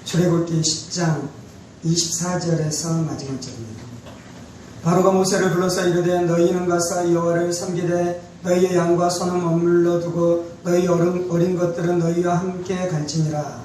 출애굽기 10장 24절에서 마지막 절입니다. 바로가 모세를 불러서 이르되 너희는 가서 여호와를 섬기되 너희의 양과 소는 머물러 두고 너희 어린 것들은 너희와 함께 갈지니라.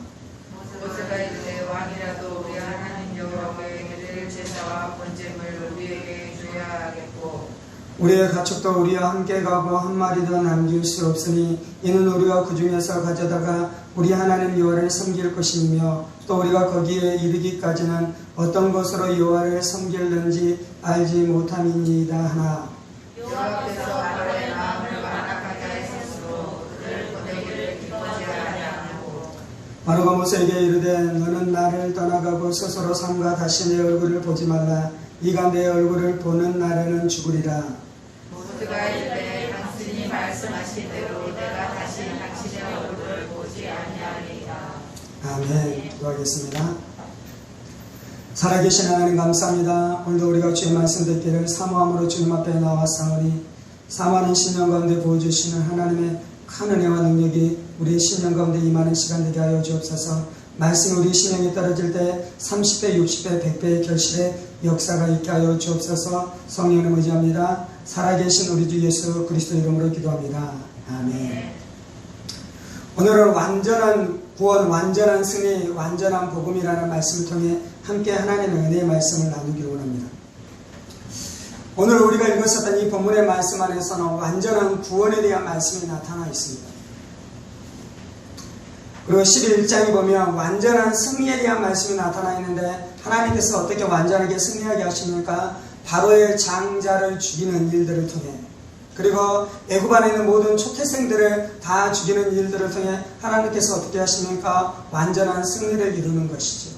모세가 이르되 왕이라도 우리 하나님 여호와께 드릴 제사와 번제물 우리에게 줘야 하겠고 우리의 가축도 우리와 함께 가고 한 마리도 남길 수 없으니 이는 우리가 그 중에서 가져다가 우리 하나님 여호와를 섬길 것이며 또 우리가 거기에 이르기까지는 어떤 것으로 여호와를 섬길는지 알지 못함이니이다 하나. 여호와께서 바로의 마음을 완악하게 하셨으므로 그를 보내기를 기뻐하지 아니하고 바로가 모세에게 이르되 너는 나를 떠나가고 스스로 삼가 다시 내 얼굴을 보지 말라. 네가 내 얼굴을 보는 날에는 죽으리라. 모세가 이르되 당신이 말씀하신 대로 내가 다시 당신의 얼굴을 보지 아니하리이다. 아멘. 기도하겠습니다. 살아계신 하나님 감사합니다. 오늘도 우리가 주의 말씀 듣기를 사모함으로 주님 앞에 나왔사오니 사모하는 신령 가운데 보여주시는 하나님의 큰 은혜와 능력이 우리의 신령 가운데 임하는 시간 되게 하여 주옵소서. 말씀이 우리 신령이 떨어질 때 30배, 60배, 100배의 결실의 역사가 있게 하여 주옵소서. 성령을 의지합니다. 살아계신 우리 주 예수 그리스도 이름으로 기도합니다. 아멘. 오늘은 완전한 구원, 완전한 승리, 완전한 복음이라는 말씀을 통해 함께 하나님의 은혜의 말씀을 나누기를 원합니다. 오늘 우리가 읽었었던 이 본문의 말씀 안에서는 완전한 구원에 대한 말씀이 나타나 있습니다. 그리고 11장에 보면 완전한 승리에 대한 말씀이 나타나 있는데 하나님께서 어떻게 완전하게 승리하게 하십니까? 바로의 장자를 죽이는 일들을 통해, 그리고 애굽 안에 있는 모든 초태생들을 다 죽이는 일들을 통해 하나님께서 어떻게 하십니까? 완전한 승리를 이루는 것이죠.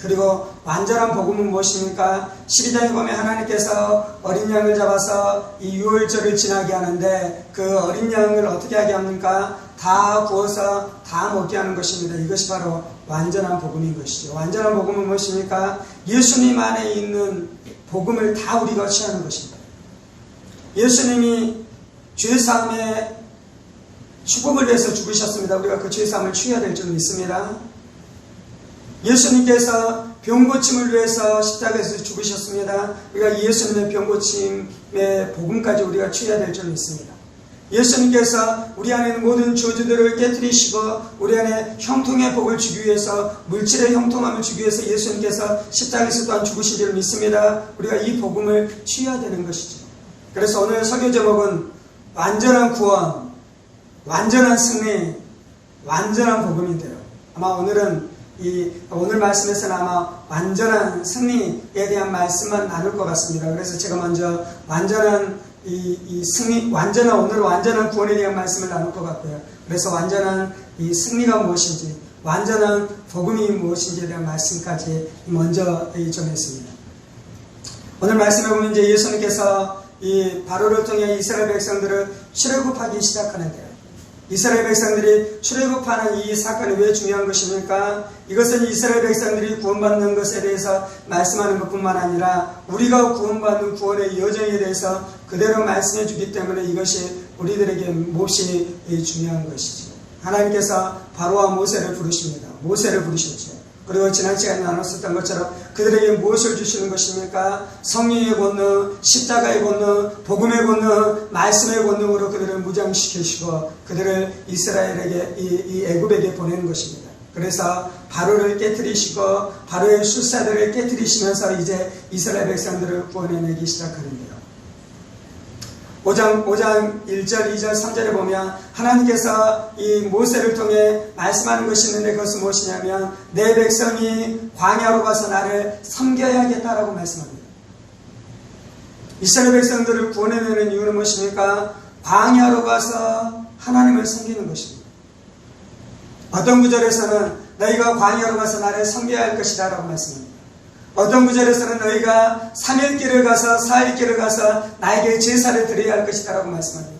그리고 완전한 복음은 무엇입니까? 12장에 보면 하나님께서 어린 양을 잡아서 이 유월절을 지나게 하는데 그 어린 양을 어떻게 하게 합니까? 다 구워서 다 먹게 하는 것입니다. 이것이 바로 완전한 복음인 것이죠. 완전한 복음은 무엇입니까? 예수님 안에 있는 복음을 다 우리가 취하는 것입니다. 예수님이 죄사함의 축복을 위해서 죽으셨습니다. 우리가 그 죄사함을 취해야 될 줄 믿습니다. 예수님께서 병고침을 위해서 십자가에서 죽으셨습니다. 우리가 예수님의 병고침의 복음까지 우리가 취해야 될 줄 믿습니다. 예수님께서 우리 안에 있는 모든 저주들을 깨뜨리시고 우리 안에 형통의 복을 주기 위해서, 물질의 형통함을 주기 위해서 예수님께서 십자가에서 또한 죽으신 줄 믿습니다. 우리가 이 복음을 취해야 되는 것이죠. 그래서 오늘 설교 제목은 완전한 구원, 완전한 승리, 완전한 복음인데요. 아마 오늘 말씀에서는 아마 완전한 승리에 대한 말씀만 나눌 것 같습니다. 그래서 제가 먼저 완전한 오늘 완전한 구원에 대한 말씀을 나눌 것 같고요. 그래서 완전한 이 승리가 무엇인지, 완전한 복음이 무엇인지에 대한 말씀까지 먼저 전했습니다. 오늘 말씀에 보면 이제 예수님께서 이 바로를 통해 이스라엘 백성들을 출애굽하기 시작하는데요. 이스라엘 백성들이 출애굽하는 이 사건이 왜 중요한 것입니까? 이것은 이스라엘 백성들이 구원받는 것에 대해서 말씀하는 것뿐만 아니라 우리가 구원받는 구원의 여정에 대해서 그대로 말씀해 주기 때문에 이것이 우리들에게 몹시 중요한 것이죠. 하나님께서 바로와 모세를 부르십니다. 모세를 부르셨죠. 그리고 지난 시간에 나눴었던 것처럼 그들에게 무엇을 주시는 것입니까? 성령의 권능, 십자가의 권능, 복음의 권능, 말씀의 권능으로 그들을 무장시키시고 그들을 이스라엘에게, 이 애굽에게 보내는 것입니다. 그래서 바로를 깨뜨리시고 바로의 술사들을 깨뜨리시면서 이제 이스라엘 백성들을 구원해내기 시작하는데요. 5장 1절, 2절, 3절에 보면 하나님께서 이 모세를 통해 말씀하는 것이 있는데 그것은 무엇이냐면 내 백성이 광야로 가서 나를 섬겨야겠다라고 말씀합니다. 이스라엘 백성들을 구원해내는 이유는 무엇입니까? 광야로 가서 하나님을 섬기는 것입니다. 어떤 구절에서는 너희가 광야로 가서 나를 섬겨야 할 것이다 라고 말씀합니다. 어떤 구절에서는 너희가 3일 길을 가서 4일 길을 가서 나에게 제사를 드려야 할 것이다 라고 말씀합니다.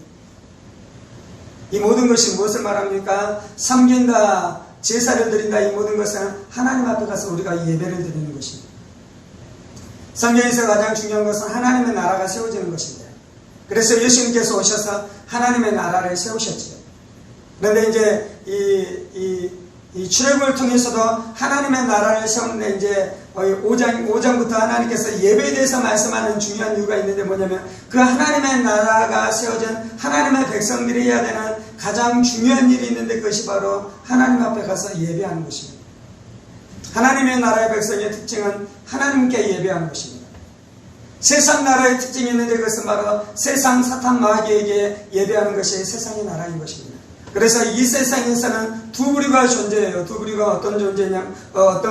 이 모든 것이 무엇을 말합니까? 섬긴다, 제사를 드린다, 이 모든 것은 하나님 앞에 가서 우리가 예배를 드리는 것입니다. 성경에서 가장 중요한 것은 하나님의 나라가 세워지는 것입니다. 그래서 예수님께서 오셔서 하나님의 나라를 세우셨죠. 그런데 이제 이 이 출애굽을 통해서도 하나님의 나라를 세우는데 이제 5장부터 하나님께서 예배에 대해서 말씀하는 중요한 이유가 있는데 뭐냐면 그 하나님의 나라가 세워진 하나님의 백성들이 해야 되는 가장 중요한 일이 있는데 그것이 바로 하나님 앞에 가서 예배하는 것입니다. 하나님의 나라의 백성의 특징은 하나님께 예배하는 것입니다. 세상 나라의 특징이 있는데 그것은 바로 세상 사탄 마귀에게 예배하는 것이 세상의 나라인 것입니다. 그래서 이 세상에서는 두 부류가 존재해요. 두 부류가 어떤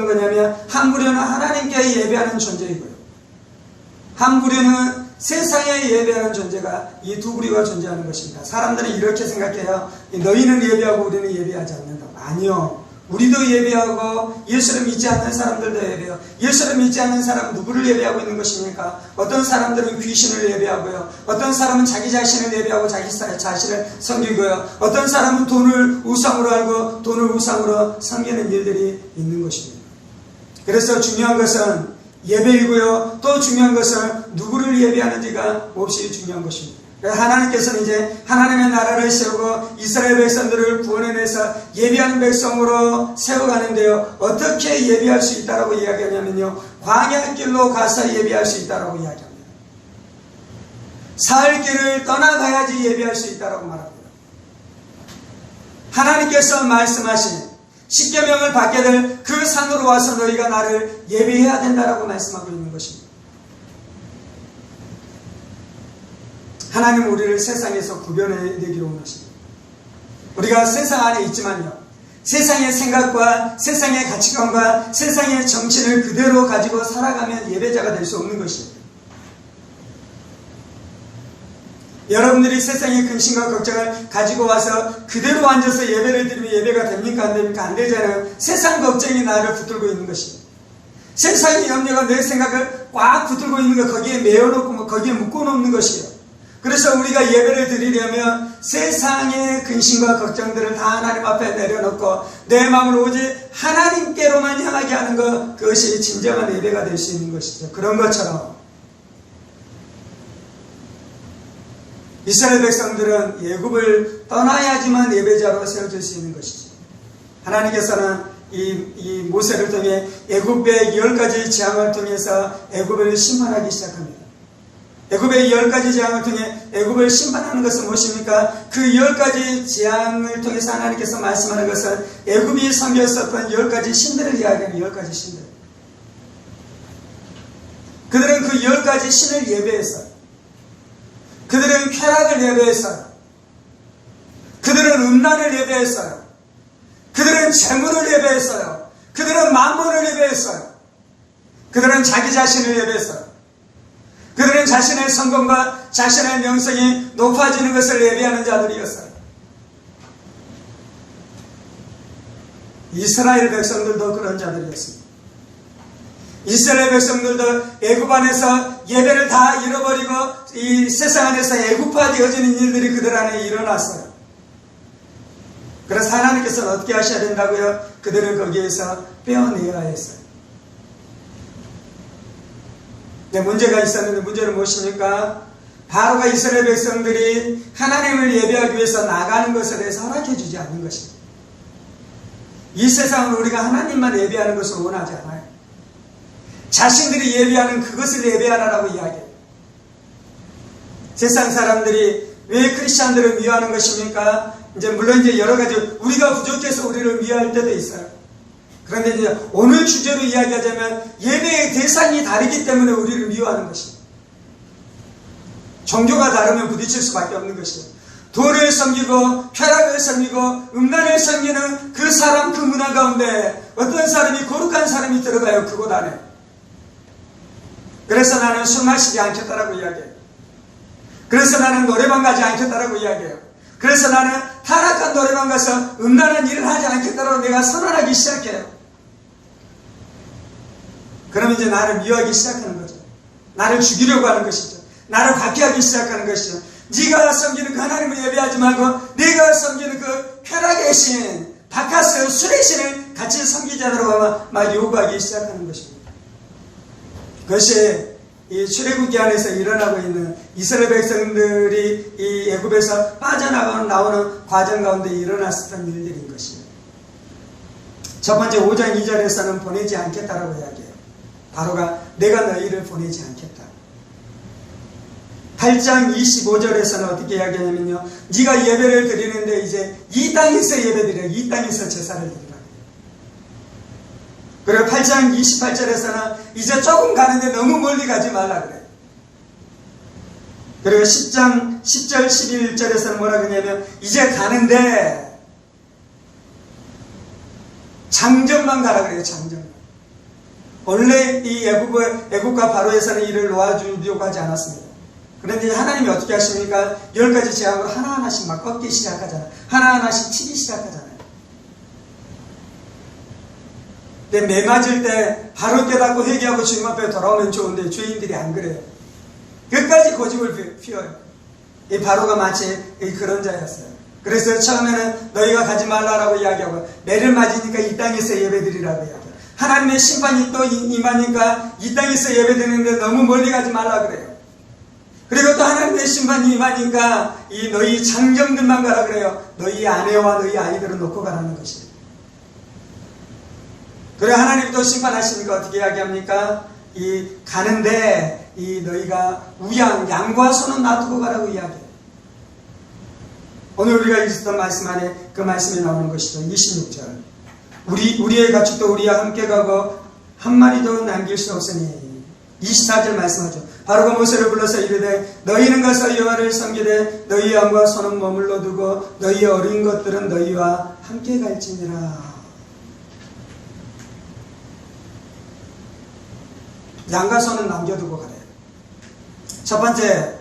거냐면 한 부류는 하나님께 예배하는 존재이고요. 한 부류는 세상에 예배하는 존재가 이 두 부류가 존재하는 것입니다. 사람들은 이렇게 생각해요. 너희는 예배하고 우리는 예배하지 않는다고. 아니요. 우리도 예배하고 예수를 믿지 않는 사람들도 예배해요. 예수를 믿지 않는 사람은 누구를 예배하고 있는 것입니까? 어떤 사람들은 귀신을 예배하고요. 어떤 사람은 자기 자신을 예배하고 자기 자신을 섬기고요. 어떤 사람은 돈을 우상으로 알고 돈을 우상으로 섬기는 일들이 있는 것입니다. 그래서 중요한 것은 예배이고요. 또 중요한 것은 누구를 예배하는지가 몹시 중요한 것입니다. 하나님께서는 이제 하나님의 나라를 세우고 이스라엘 백성들을 구원해내서 예배하는 백성으로 세워가는데요. 어떻게 예배할 수 있다라고 이야기하냐면요. 광야길로 가서 예배할 수 있다라고 이야기합니다. 사흘 길을 떠나가야지 예배할 수 있다라고 말합니다. 하나님께서 말씀하신 십계명을 받게 될 그 산으로 와서 너희가 나를 예배해야 된다라고 말씀하고 있는 것입니다. 하나님은 우리를 세상에서 구별해내기로 원하십니다. 우리가 세상 안에 있지만요. 세상의 생각과 세상의 가치관과 세상의 정신을 그대로 가지고 살아가면 예배자가 될 수 없는 것입니다. 여러분들이 세상의 근심과 걱정을 가지고 와서 그대로 앉아서 예배를 드리면 예배가 됩니까? 안 됩니까? 안 되잖아요. 세상 걱정이 나를 붙들고 있는 것입니다. 세상의 염려가 내 생각을 꽉 붙들고 있는 것, 거기에 메어놓고 거기에 묶어놓는 것이에요. 그래서 우리가 예배를 드리려면 세상의 근심과 걱정들을 다 하나님 앞에 내려놓고 내 마음을 오직 하나님께로만 향하게 하는 것, 그것이 진정한 예배가 될 수 있는 것이죠. 그런 것처럼 이스라엘 백성들은 애굽을 떠나야지만 예배자로 세워질 수 있는 것이죠. 하나님께서는 이 모세를 통해 애굽의 10가지 재앙을 통해서 애굽을 심판하기 시작합니다. 애굽의 10가지 재앙을 통해 애굽을 심판하는 것은 무엇입니까? 그 10가지 재앙을 통해서 하나님께서 말씀하는 것은 애굽이 섬겼었던 10가지 신들을 이야기하는 10가지 신들. 그들은 그 10가지 신을 예배했어요. 그들은 쾌락을 예배했어요. 그들은 음란을 예배했어요. 그들은 재물을 예배했어요. 그들은 만몬을 예배했어요. 그들은 자기 자신을 예배했어요. 그들은 자신의 성공과 자신의 명성이 높아지는 것을 예배하는 자들이었어요. 이스라엘 백성들도 그런 자들이었습니다. 이스라엘 백성들도 애굽 안에서 예배를 다 잃어버리고 이 세상 안에서 애굽화되어지는 일들이 그들 안에 일어났어요. 그래서 하나님께서는 어떻게 하셔야 된다고요? 그들을 거기에서 빼어내야 했어요. 네, 문제가 있었는데 문제는 무엇입니까? 바로가 이스라엘 백성들이 하나님을 예배하기 위해서 나가는 것에 대해서 허락해 주지 않는 것입니다. 이 세상은 우리가 하나님만 예배하는 것을 원하지 않아요. 자신들이 예배하는 그것을 예배하라라고 이야기해요. 세상 사람들이 왜 크리스찬들을 미워하는 것입니까? 물론 여러 가지 우리가 부족해서 우리를 미워할 때도 있어요. 그런데 이제 오늘 주제로 이야기하자면 예배의 대상이 다르기 때문에 우리를 미워하는 것입니다. 종교가 다르면 부딪힐 수밖에 없는 것이에요. 돈을 섬기고 쾌락을 섬기고 음란을 섬기는 그 사람 그 문화 가운데 어떤 사람이 거룩한 사람이 들어가요. 그곳 안에. 그래서 나는 술 마시지 않겠다라고 이야기해요. 그래서 나는 노래방 가지 않겠다라고 이야기해요. 그래서 나는 타락한 노래방 가서 음란한 일을 하지 않겠다라고 내가 선언하기 시작해요. 그러면 이제 나를 미워하기 시작하는 거죠. 나를 죽이려고 하는 것이죠. 나를 박해하기 시작하는 것이죠. 네가 섬기는 그 하나님을 예배하지 말고 네가 섬기는 그 쾌락의 신, 바카스, 술의 신을 같이 섬기자라고 막 요구하기 시작하는 것입니다. 그것이 이 출애굽기 안에서 일어나고 있는 이스라엘 백성들이 이 애굽에서 빠져나오는 과정 가운데 일어났었던 일들인 것입니다. 첫 번째 5장 2절에서는 보내지 않겠다라고 이야기해요. 바로가 내가 너희를 보내지 않겠다. 8장 25절에서는 어떻게 이야기하냐면요. 네가 예배를 드리는데 이제 이 땅에서 예배드려, 이 땅에서 제사를 드리라. 그리고 8장 28절에서는 이제 조금 가는데 너무 멀리 가지 말라 그래요. 그리고 10장 10절 11절에서는 뭐라 그러냐면 이제 가는데 장정만 가라 그래요. 장정만. 원래 이 애국과 바로에서는 이를 놓아주려고 하지 않았습니다. 그런데 하나님이 어떻게 하십니까? 10가지 재앙으로 하나하나씩 막 꺾기 시작하잖아요. 하나하나씩 치기 시작하잖아요. 근데 매 맞을 때 바로 깨닫고 회개하고 주님 앞에 돌아오면 좋은데 주인들이 안 그래요. 끝까지 고집을 피워요. 이 바로가 마치 그런 자였어요. 그래서 처음에는 너희가 가지 말라라고 이야기하고 매를 맞으니까 이 땅에서 예배드리라고 이야기해요. 하나님의 심판이 또 임하니까 이 땅에서 예배드리는데 너무 멀리 가지 말라 그래요. 그리고 또 하나님의 심판이 임하니까 이 너희 장정들만 가라 그래요. 너희 아내와 너희 아이들을 놓고 가라는 것이에요. 그래 하나님 또 심판하시니까 어떻게 이야기합니까? 이 가는데 이 너희가 우양 양과 소는 놔두고 가라고 이야기해요. 오늘 우리가 읽었던 말씀 안에 그 말씀이 나오는 것이죠. 26절 우리의 가축도 우리와 함께 가고 한 마리도 남길 수 없으니 24절 말씀하죠. 바로가 모세를 불러서 이르되 너희는 가서 여호와를 섬기되 너희 양과 소는 머물러 두고 너희 어린 것들은 너희와 함께 갈지니라. 양과 소는 남겨두고 가래요. 첫 번째,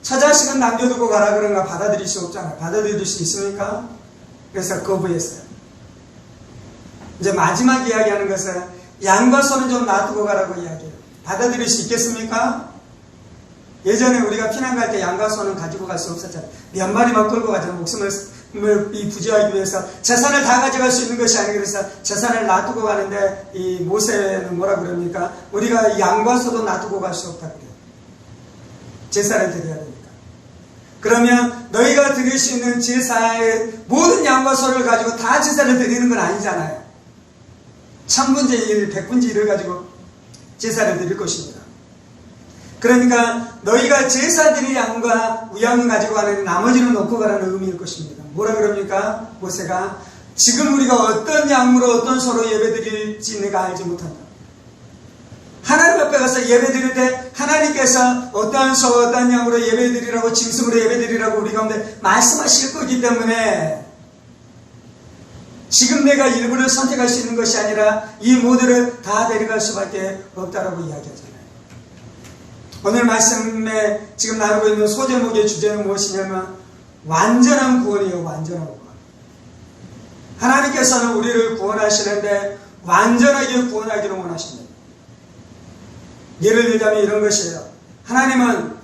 처자식은 남겨두고 가라 그런가 받아들일 수 없잖아요. 받아들일 수 있습니까? 그래서 거부했어요. 이제 마지막 이야기하는 것은 양과 소는 좀 놔두고 가라고 이야기해요. 받아들일 수 있겠습니까? 예전에 우리가 피난 갈 때 양과 소는 가지고 갈 수 없었잖아요. 몇 마리만 끌고 가잖아요. 목숨을 부지하기 위해서 재산을 다 가져갈 수 있는 것이 아니고 그래서 재산을 놔두고 가는데 이 모세는 뭐라 그럽니까? 우리가 양과 소도 놔두고 갈 수 없다 그래요. 제사를 드려야 되니까. 그러면 너희가 드릴 수 있는 제사의 모든 양과 소를 가지고 다 제사를 드리는 건 아니잖아요. 1000분의 1, 100분의 1을 가지고 제사를 드릴 것입니다. 그러니까 너희가 제사 드릴 양과 우양을 가지고 가는 나머지는 놓고 가라는 의미일 것입니다. 뭐라 그럽니까? 모세가 지금 우리가 어떤 양으로 어떤 소로 예배 드릴지 내가 알지 못한다. 하나님 앞에 가서 예배 드릴 때 하나님께서 어떠한 소 어떠한 양으로 예배 드리라고 짐승으로 예배 드리라고 우리 가운데 말씀하실 거기 때문에 지금 내가 일부를 선택할 수 있는 것이 아니라 이 모두를 다 데려갈 수밖에 없다라고 이야기하잖아요. 오늘 말씀에 지금 나누고 있는 소제목의 주제는 무엇이냐면 완전한 구원이에요. 완전한 구원. 하나님께서는 우리를 구원하시는데 완전하게 구원하기를 원하십니다. 예를 들자면 이런 것이에요. 하나님은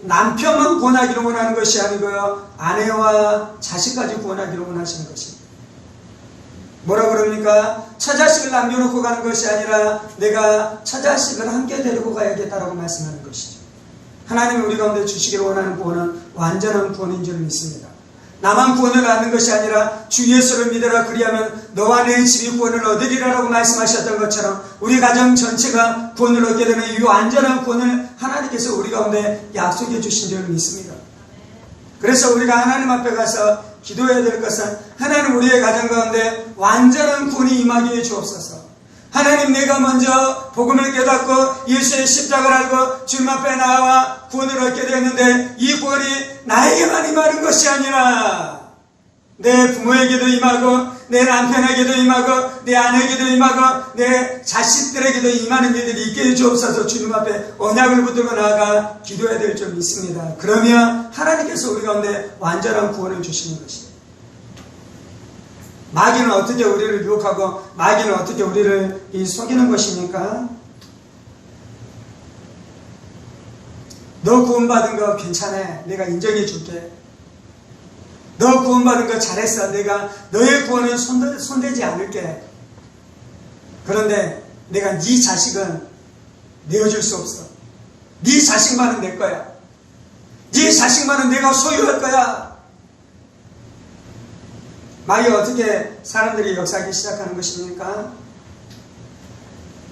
남편만 구원하기를 원하는 것이 아니고요. 아내와 자식까지 구원하기를 원하시는 것입니다. 뭐라 그럽니까? 처자식을 남겨놓고 가는 것이 아니라 내가 처자식을 함께 데리고 가야겠다라고 말씀하는 것이죠. 하나님이 우리 가운데 주시기를 원하는 구원은 완전한 구원인 줄 믿습니다. 나만 구원을 얻는 것이 아니라 주 예수를 믿으라 그리하면 너와 내 집이 구원을 얻으리라라고 말씀하셨던 것처럼 우리 가정 전체가 구원을 얻게 되는 이 완전한 구원을 하나님께서 우리 가운데 약속해 주신 줄 믿습니다. 그래서 우리가 하나님 앞에 가서 기도해야 될 것은 하나님 우리의 가정 가운데 완전한 구원이 임하게 주옵소서. 하나님 내가 먼저 복음을 깨닫고 예수의 십자가를 알고 주님 앞에 나와 구원을 얻게 되었는데 이 구원이 나에게만 임하는 것이 아니라 내 부모에게도 임하고 내 남편에게도 임하고 내 아내에게도 임하고 내 자식들에게도 임하는 일들이 있게 해주옵소서. 주님 앞에 언약을 붙들고 나아가 기도해야 될 줄 믿습니다. 그러면 하나님께서 우리 가운데 완전한 구원을 주시는 것입니다. 마귀는 어떻게 우리를 유혹하고 마귀는 어떻게 우리를 속이는 것입니까? 너 구원받은 거 괜찮아. 내가 인정해 줄게. 너 구원받은 거 잘했어. 내가 너의 구원은 손대지 않을게. 그런데 내가 네 자식은 내어줄 수 없어. 네 자식만은 내 거야. 네 자식만은 내가 소유할 거야. 마귀가 어떻게 사람들이 역사하기 시작하는 것입니까?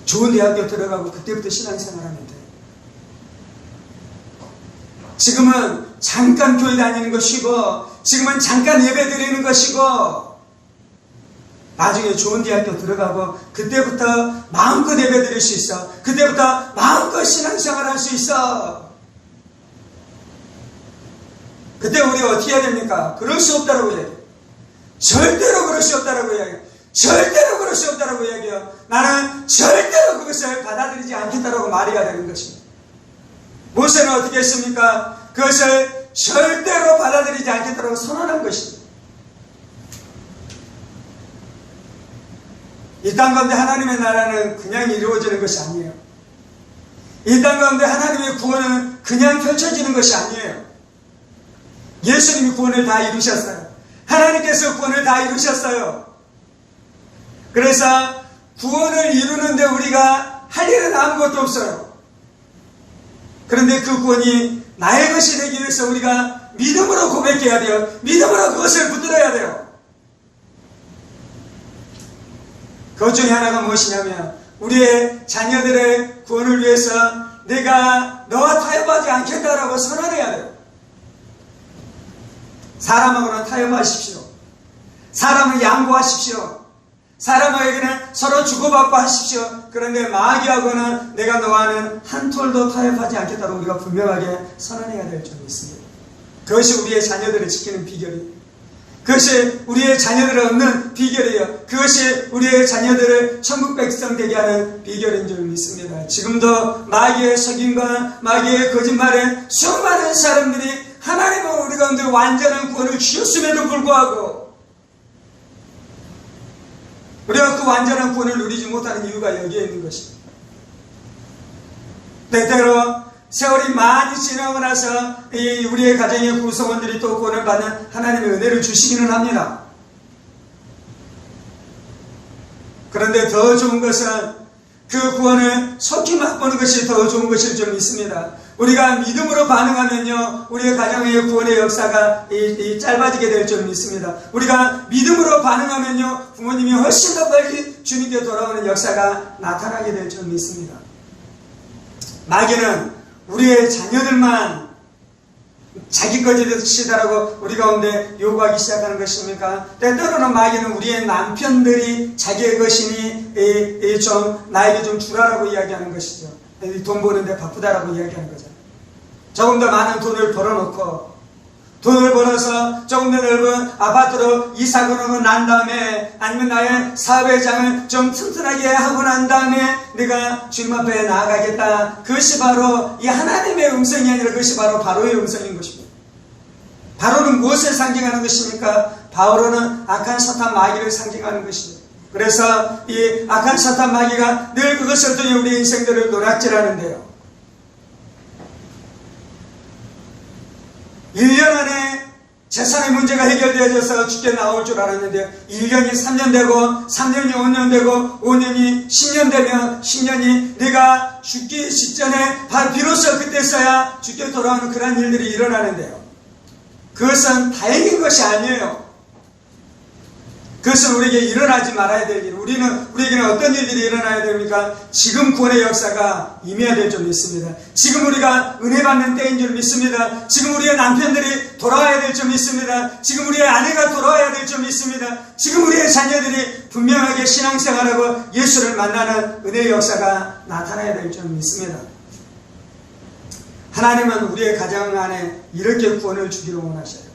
좋은 대학교 들어가고 그때부터 신앙생활하면 돼요. 지금은 잠깐 교회 다니는 것이고, 지금은 잠깐 예배 드리는 것이고, 나중에 좋은 대학교 들어가고 그때부터 마음껏 예배 드릴 수 있어. 그때부터 마음껏 신앙생활 할 수 있어. 그때 우리가 어떻게 해야 됩니까? 그럴 수 없다라고 얘기해요. 절대로 그럴 수 없다라고 이야기해요. 절대로 그럴 수 없다라고 이야기해요. 나는 절대로 그것을 받아들이지 않겠다라고 말해야 되는 것입니다. 모세는 어떻게 했습니까? 그것을 절대로 받아들이지 않겠다라고 선언한 것입니다. 이 땅 가운데 하나님의 나라는 그냥 이루어지는 것이 아니에요. 이 땅 가운데 하나님의 구원은 그냥 펼쳐지는 것이 아니에요. 예수님이 구원을 다 이루셨어요. 하나님께서 구원을 다 이루셨어요. 그래서 구원을 이루는데 우리가 할 일은 아무것도 없어요. 그런데 그 구원이 나의 것이 되기 위해서 우리가 믿음으로 고백해야 돼요. 믿음으로 그것을 붙들어야 돼요. 그것 중에 하나가 무엇이냐면 우리의 자녀들의 구원을 위해서 내가 너와 타협하지 않겠다라고 선언해야 돼요. 사람하고는 타협하십시오. 사람을 양보하십시오. 사람에게는 서로 주고받고 하십시오. 그런데 마귀하고는 내가 너와는 한 톨도 타협하지 않겠다고 우리가 분명하게 선언해야 될 점이 있습니다. 그것이 우리의 자녀들을 지키는 비결이에요. 그것이 우리의 자녀들을 얻는 비결이에요. 그것이 우리의 자녀들을 천국 백성 되게 하는 비결인 줄 믿습니다. 지금도 마귀의 속임과 마귀의 거짓말에 수많은 사람들이 하나님은 우리 가운데 완전한 구원을 주셨음에도 불구하고 우리가 그 완전한 구원을 누리지 못하는 이유가 여기에 있는 것입니다. 때때로 세월이 많이 지나고 나서 우리의 가정의 구성원들이 또 구원을 받는 하나님의 은혜를 주시기는 합니다. 그런데 더 좋은 것은 그 구원을 속히 맛보는 것이 더 좋은 것일 줄 믿습니다. 우리가 믿음으로 반응하면요, 우리의 가정의 구원의 역사가 짧아지게 될 줄 믿습니다. 우리가 믿음으로 반응하면요, 부모님이 훨씬 더 빨리 주님께 돌아오는 역사가 나타나게 될 줄 믿습니다. 마귀는 우리의 자녀들만 자기 것이다라고 우리 가운데 요구하기 시작하는 것입니까? 때때로는 마귀는 우리의 남편들이 자기의 것이니 좀 나에게 좀 주라라고 이야기하는 것이죠. 돈 버는데 바쁘다라고 이야기하는 거죠. 조금 더 많은 돈을 벌어놓고 돈을 벌어서 조금 더 넓은 아파트로 이사 거는 난 다음에 아니면 나의 사업의 장을 좀 튼튼하게 하고 난 다음에 내가 주님 앞에 나아가겠다. 그것이 바로 이 하나님의 음성이 아니라 그것이 바로 바로의 음성인 것입니다. 바로는 무엇을 상징하는 것입니까? 바로는 악한 사탄 마귀를 상징하는 것입니다. 그래서 이 악한 사탄 마귀가 늘 그것을 통해 우리 인생들을 노략질하는데요. 1년 안에 재산의 문제가 해결되어져서 죽게 나올 줄 알았는데 1년이 3년 되고 3년이 5년 되고 5년이 10년 되면 10년이 내가 죽기 직전에 비로소 그때서야 죽게 돌아오는 그런 일들이 일어나는데요. 그것은 다행인 것이 아니에요. 그것은 우리에게 일어나지 말아야 될 일. 우리에게는 어떤 일들이 일어나야 됩니까? 지금 구원의 역사가 임해야 될 줄 믿습니다. 지금 우리가 은혜 받는 때인 줄 믿습니다. 지금 우리의 남편들이 돌아와야 될 줄 믿습니다. 지금 우리의 아내가 돌아와야 될 줄 믿습니다. 지금 우리의 자녀들이 분명하게 신앙생활하고 예수를 만나는 은혜의 역사가 나타나야 될 줄 믿습니다. 하나님은 우리의 가정 안에 이렇게 구원을 주기를 원하셔요.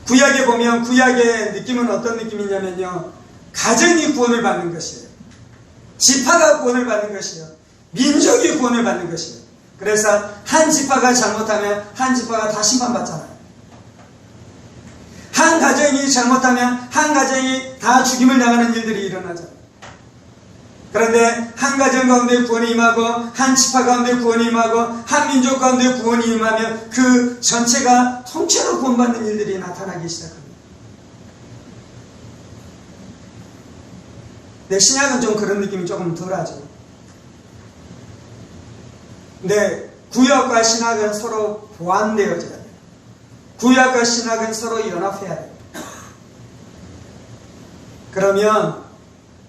구약에 보면 구약의 느낌은 어떤 느낌이냐면요, 가정이 구원을 받는 것이에요. 지파가 구원을 받는 것이에요. 민족이 구원을 받는 것이에요. 그래서 한 지파가 잘못하면 한 지파가 다 심판받잖아요. 한 가정이 잘못하면 한 가정이 다 죽임을 당하는 일들이 일어나잖아요. 그런데 한 가정 가운데 구원이 임하고 한 지파 가운데 구원이 임하고 한 민족 가운데 구원이 임하면 그 전체가 통째로 구원받는 일들이 나타나기 시작합니다. 내 신약은 좀 그런 느낌이 조금 덜하죠. 근데 구약과 신약은 서로 보완되어져야 돼요. 구약과 신약은 서로 연합해야 돼요. 그러면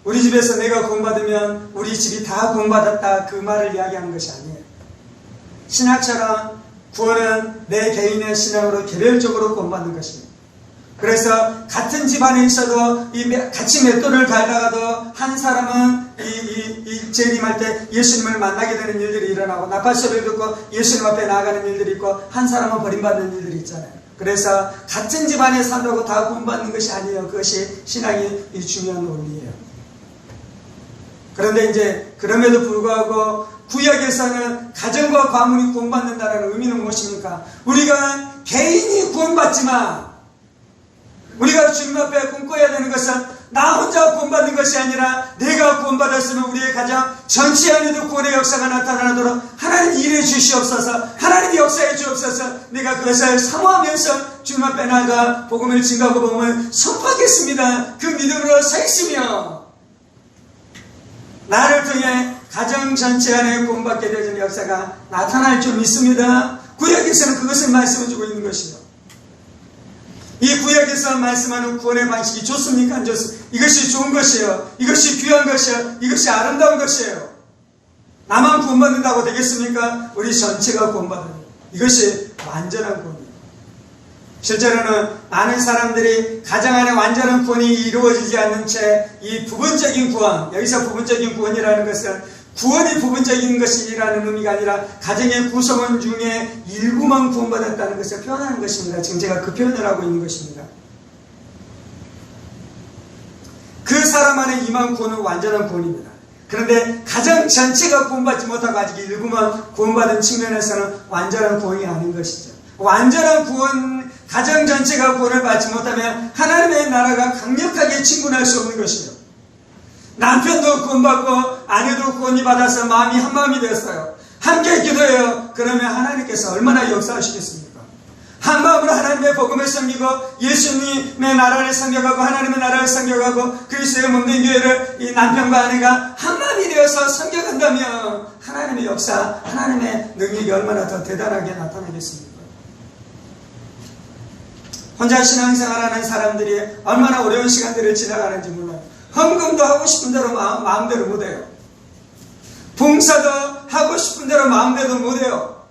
우리 집에서 내가 구원받으면 우리 집이 다 구원받았다, 그 말을 이야기하는 것이 아니에요. 신학처럼 구원은 내 개인의 신앙으로 개별적으로 구원받는 것입니다. 그래서 같은 집안에 있어도 같이 맷돌을 갈다가도 한 사람은 재림할 때 예수님을 만나게 되는 일들이 일어나고, 나팔소리를 듣고 예수님 앞에 나아가는 일들이 있고, 한 사람은 버림받는 일들이 있잖아요. 그래서 같은 집안에 산다고 다 구원받는 것이 아니에요. 그것이 신앙의 중요한 원리예요. 그런데 이제 그럼에도 불구하고 구약에서는 가정과 가문이 구원받는다는 의미는 무엇입니까? 우리가 개인이 구원받지만 우리가 주님 앞에 꿈꿔야 되는 것은 나 혼자 구원받는 것이 아니라 내가 구원받았으면 우리의 가정 전체 안에도 구원의 역사가 나타나도록 하나님 일해 주시옵소서, 하나님이 역사해 주옵소서. 내가 그것을 사모하면서 주님 앞에 나아가 복음을 증거하고 복음을 선포하겠습니다. 그 믿음으로 서 있으며 나를 통해 가정 전체 안에 구원받게 되는 역사가 나타날 줄 믿습니다. 구약에서는 그것을 말씀해 주고 있는 것이요. 이 구약에서 말씀하는 구원의 방식이 좋습니까? 안 좋습니까? 이것이 좋은 것이에요. 이것이 귀한 것이에요. 이것이 아름다운 것이에요. 나만 구원받는다고 되겠습니까? 우리 전체가 구원받는 것. 이것이 완전한 구원이에요. 실제로는 많은 사람들이 가정 안에 완전한 구원이 이루어지지 않는 채 이 부분적인 구원, 여기서 부분적인 구원이라는 것은 구원이 부분적인 것이라는 의미가 아니라 가정의 구성원 중에 일부만 구원받았다는 것을 표현하는 것입니다. 지금 제가 그 표현을 하고 있는 것입니다. 그 사람 안에 임한 구원은 완전한 구원입니다. 그런데 가정 전체가 구원받지 못하고 아직 일부만 구원받은 측면에서는 완전한 구원이 아닌 것이죠. 완전한 구원, 가정 전체가 구원을 받지 못하면 하나님의 나라가 강력하게 침군할 수 없는 것이에요. 남편도 구원받고 아내도 구원이 받아서 마음이 한 마음이 되었어요. 함께 기도해요. 그러면 하나님께서 얼마나 역사하시겠습니까? 한 마음으로 하나님의 복음을 섬기고 예수님의 나라를 섬겨가고 하나님의 나라를 섬겨가고 그리스도의 몸된 교회를 이 남편과 아내가 한 마음이 되어서 섬겨간다면 하나님의 역사, 하나님의 능력이 얼마나 더 대단하게 나타나겠습니까? 혼자 신앙생활하는 사람들이 얼마나 어려운 시간들을 지나가는지 몰라요. 헌금도 하고 싶은 대로 마음대로 못해요. 봉사도 하고 싶은 대로 마음대로 못해요.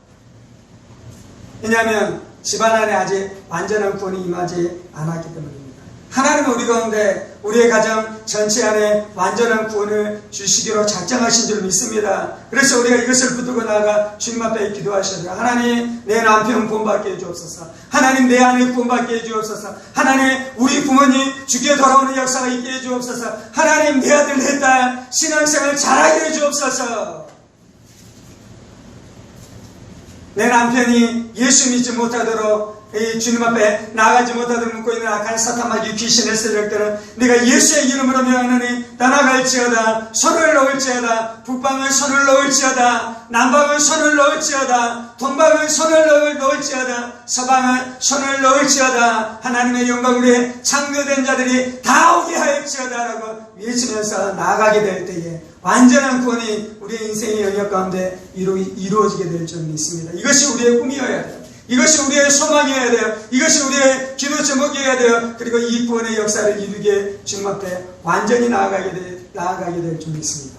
왜냐하면 집안 안에 아직 완전한 구원이 임하지 않았기 때문입니다. 하나님은 우리 가운데 우리의 가정 전체 안에 완전한 구원을 주시기로 작정하신 줄 믿습니다. 그래서 우리가 이것을 붙들고 나아가 주님 앞에 기도하셔야 돼요. 하나님, 내 남편 구원받게 해주옵소서. 하나님, 내 아내 구원받게 해주옵소서. 하나님, 우리 부모님 주께 돌아오는 역사가 있게 해주옵소서. 하나님, 내 아들 내 딸 신앙생활 잘하게 해주옵소서. 내 남편이 예수 믿지 못하도록 주님 앞에 나아가지 못하도록 묶고 있는 악한 사탄마귀 귀신을 쓰려할 때는 내가 예수의 이름으로 명하노니 떠나갈지어다. 손을 놓을지어다. 북방을 손을 놓을지어다. 남방을 손을 놓을지어다. 동방을 손을 놓을지어다. 서방을 손을 놓을지어다. 하나님의 영광 위에 창조된 자들이 다 오게 하였지어다 라고 외치면서 나아가게 될 때에 완전한 구원이 우리의 인생의 영역 가운데 이루어지게 될 줄 믿습니다. 이것이 우리의 꿈이어야 돼요. 이것이 우리의 소망이어야 돼요. 이것이 우리의 기도 제목이어야 돼요. 그리고 이 구원의 역사를 이루게 주님 앞에 완전히 나아가게 될 줄 믿습니다.